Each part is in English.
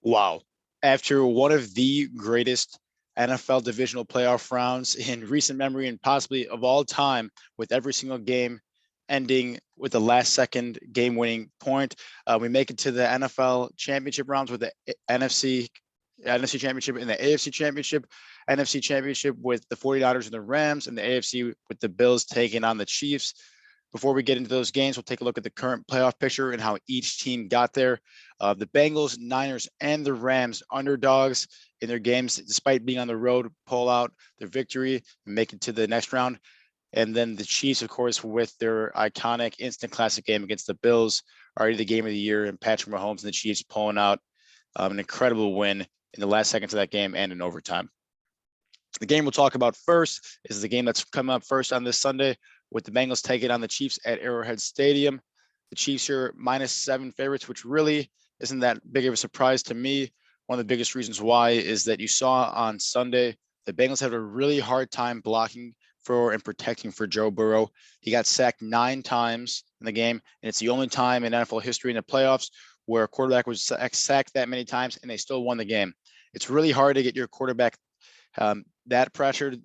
Wow. After one of the greatest NFL divisional playoff rounds in recent memory and possibly of all time, with every single game ending with the last second game winning point, we make it to the NFL championship rounds with the NFC championship and the AFC championship. NFC championship with the 49ers and the Rams, and the AFC with the Bills taking on the Chiefs. Before we get into those games, we'll take a look at the current playoff picture and how each team got there. The Bengals, Niners, and the Rams underdogs in their games, despite being on the road, pull out their victory and make it to the next round. And then the Chiefs, of course, with their iconic instant classic game against the Bills, already the game of the year, and Patrick Mahomes and the Chiefs pulling out an incredible win in the last seconds of that game and in overtime. The game we'll talk about first is the game that's coming up first on this Sunday, with the Bengals taking on the Chiefs at Arrowhead Stadium. The Chiefs are -7 favorites, which really isn't that big of a surprise to me. One of the biggest reasons why is that you saw on Sunday, the Bengals had a really hard time blocking for and protecting for Joe Burrow. He got sacked 9 times in the game, and it's the only time in NFL history in the playoffs where a quarterback was sacked that many times and they still won the game. It's really hard to get your quarterback that pressure,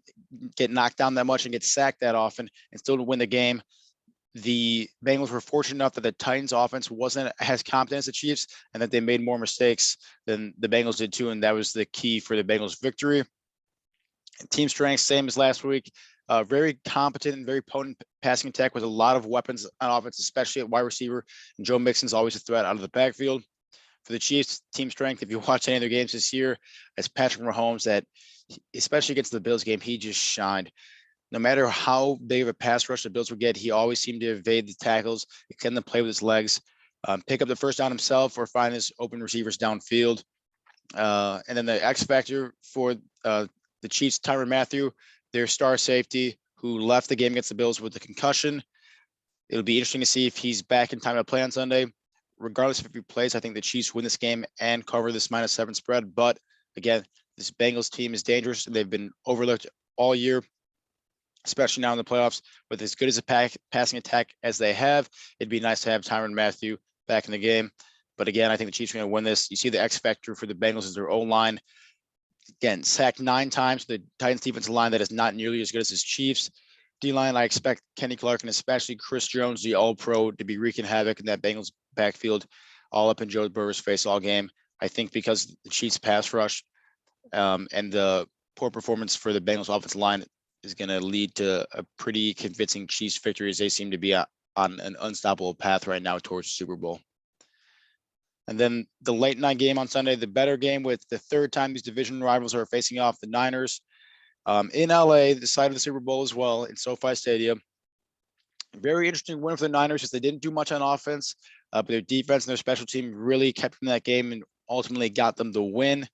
get knocked down that much and get sacked that often and still to win the game. The Bengals were fortunate enough that the Titans offense wasn't as competent as the Chiefs and that they made more mistakes than the Bengals did too. And that was the key for the Bengals victory. Team strength, same as last week. Very competent and very potent passing attack with a lot of weapons on offense, especially at wide receiver. And Joe Mixon's always a threat out of the backfield. For the Chiefs, team strength, if you watch any of their games this year, as Patrick Mahomes, that especially against the Bills game, he just shined. No matter how big of a pass rush the Bills would get, he always seemed to evade the tackles, extend the play with his legs, pick up the first down himself, or find his open receivers downfield. And then the X factor for the Chiefs, Tyrann Mathieu, their star safety, who left the game against the Bills with a concussion. It'll be interesting to see if he's back in time to play on Sunday. Regardless if he plays, I think the Chiefs win this game and cover this -7 spread. But again, this Bengals team is dangerous. They've been overlooked all year, especially now in the playoffs. With as good as a passing attack as they have, it'd be nice to have Tyrann Mathieu back in the game. But again, I think the Chiefs are going to win this. You see the X factor for the Bengals is their O-line. Again, sacked 9 times. The Titans defensive line that is not nearly as good as his Chiefs. D-line, I expect Kenny Clark and especially Chris Jones, the All-Pro, to be wreaking havoc in that Bengals backfield, all up in Joe Burrow's face all game. I think because the Chiefs pass rush and the poor performance for the Bengals offensive line is going to lead to a pretty convincing Chiefs victory, as they seem to be on an unstoppable path right now towards the Super Bowl. And then the late night game on Sunday, the better game, with the third time these division rivals are facing off, the Niners in LA, the site of the Super Bowl as well, in SoFi Stadium. Very interesting win for the Niners, because they didn't do much on offense, but their defense and their special team really kept them in that game and ultimately got them the win.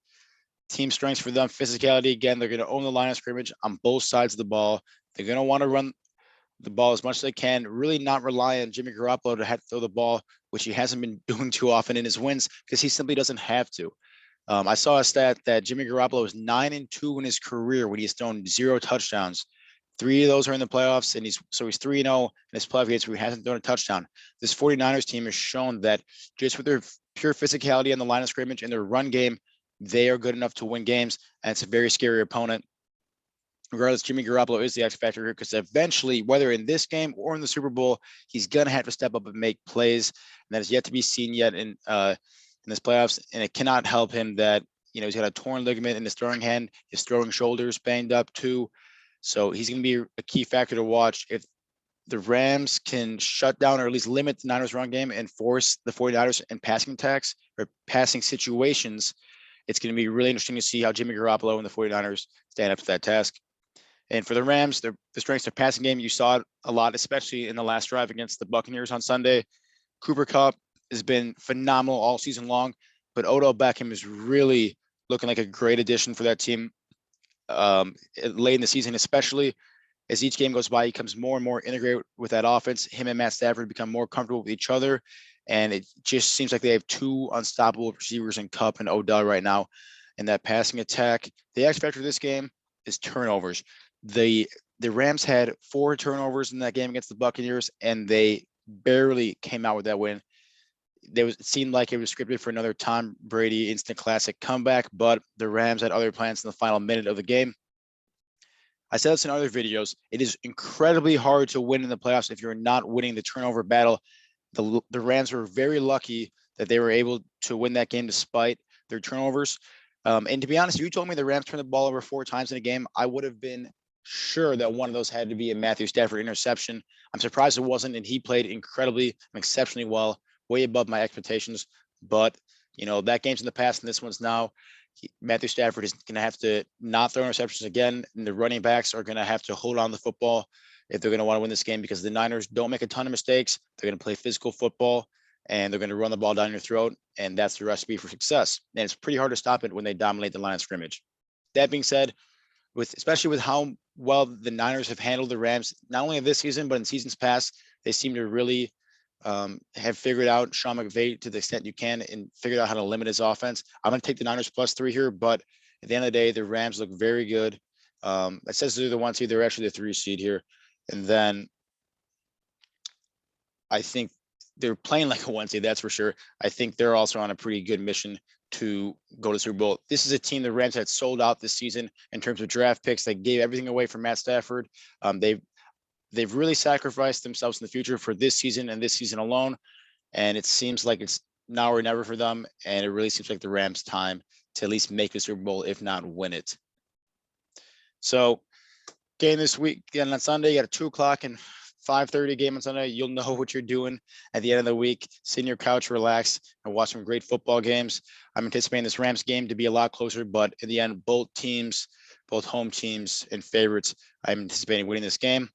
Team strengths for them, physicality. Again, they're going to own the line of scrimmage on both sides of the ball. They're going to want to run the ball as much as they can, really not rely on Jimmy Garoppolo to have to throw the ball, which he hasn't been doing too often in his wins, because he simply doesn't have to. I saw a stat that Jimmy Garoppolo is 9-2 in his career when he's thrown 0 touchdowns. 3 of those are in the playoffs, and he's 3-0 in his playoff games where he hasn't thrown a touchdown. This 49ers team has shown that just with their pure physicality on the line of scrimmage and their run game, they are good enough to win games, and it's a very scary opponent. Regardless, Jimmy Garoppolo is the X factor here, because eventually, whether in this game or in the Super Bowl, he's going to have to step up and make plays, and that is yet to be seen yet in this playoffs. And it cannot help him that, he's got a torn ligament in his throwing hand, his throwing shoulder's banged up too. So he's going to be a key factor to watch. If the Rams can shut down or at least limit the Niners run game and force the 49ers in passing attacks or passing situations, it's going to be really interesting to see how Jimmy Garoppolo and the 49ers stand up to that task. And for the Rams, the strengths of passing game, you saw it a lot, especially in the last drive against the Buccaneers on Sunday. Cooper Kupp has been phenomenal all season long, but Odell Beckham is really looking like a great addition for that team late in the season, especially as each game goes by. He becomes more and more integrated with that offense. Him and Matt Stafford become more comfortable with each other, and it just seems like they have 2 unstoppable receivers in Kupp and Odell right now in that passing attack. The X factor of this game is turnovers. The Rams had 4 turnovers in that game against the Buccaneers, and they barely came out with that win. it seemed like it was scripted for another Tom Brady instant classic comeback, but the Rams had other plans in the final minute of the game. I said this in other videos. It is incredibly hard to win in the playoffs if you're not winning the turnover battle. The Rams were very lucky that they were able to win that game despite their turnovers. And to be honest, if you told me the Rams turned the ball over 4 times in a game, I would have been sure that one of those had to be a Matthew Stafford interception. I'm surprised it wasn't, and he played incredibly and exceptionally well, way above my expectations. But, that game's in the past, and this one's now. Matthew Stafford is going to have to not throw interceptions again, and the running backs are going to have to hold on the football if they're going to want to win this game, because the Niners don't make a ton of mistakes. They're going to play physical football, and they're going to run the ball down your throat, and that's the recipe for success. And it's pretty hard to stop it when they dominate the line of scrimmage. That being said, especially with how well the Niners have handled the Rams, not only this season, but in seasons past, they seem to really have figured out Sean McVay to the extent you can and figured out how to limit his offense. I'm going to take the Niners +3 here, but at the end of the day, the Rams look very good. It says they're the 1 seed. They're actually the 3 seed here. And then I think they're playing like a 1 seed, that's for sure. I think they're also on a pretty good mission to go to Super Bowl. This is a team the Rams had sold out this season in terms of draft picks. They gave everything away for Matt Stafford. They've really sacrificed themselves in the future for this season and this season alone. And it seems like it's now or never for them. And it really seems like the Rams' time to at least make the Super Bowl, if not win it. So game this week, again on Sunday, you got a 2:00 and 5:30 game on Sunday. You'll know what you're doing at the end of the week. Sit in your couch, relax, and watch some great football games. I'm anticipating this Rams game to be a lot closer, but in the end, both home teams and favorites, I'm anticipating winning this game.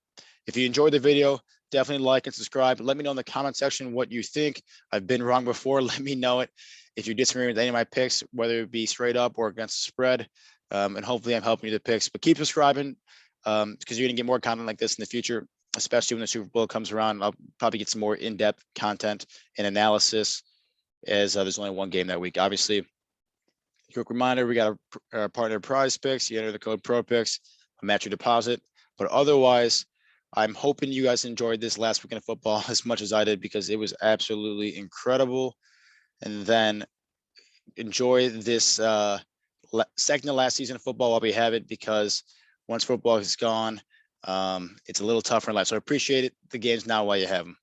If you enjoyed the video, definitely like and subscribe. Let me know in the comment section what you think. I've been wrong before. Let me know it. If you disagree with any of my picks, whether it be straight up or against the spread, and hopefully I'm helping you with the picks. But keep subscribing because you're going to get more content like this in the future, especially when the Super Bowl comes around. I'll probably get some more in-depth content and analysis as there's only one game that week. Obviously, quick reminder, we got our partner Prize Picks. You enter the code PROPICS, match your deposit. But otherwise, I'm hoping you guys enjoyed this last weekend of football as much as I did, because it was absolutely incredible. And then enjoy this second to last season of football while we have it, because once football is gone, it's a little tougher in life. So I appreciate it. The games now while you have them.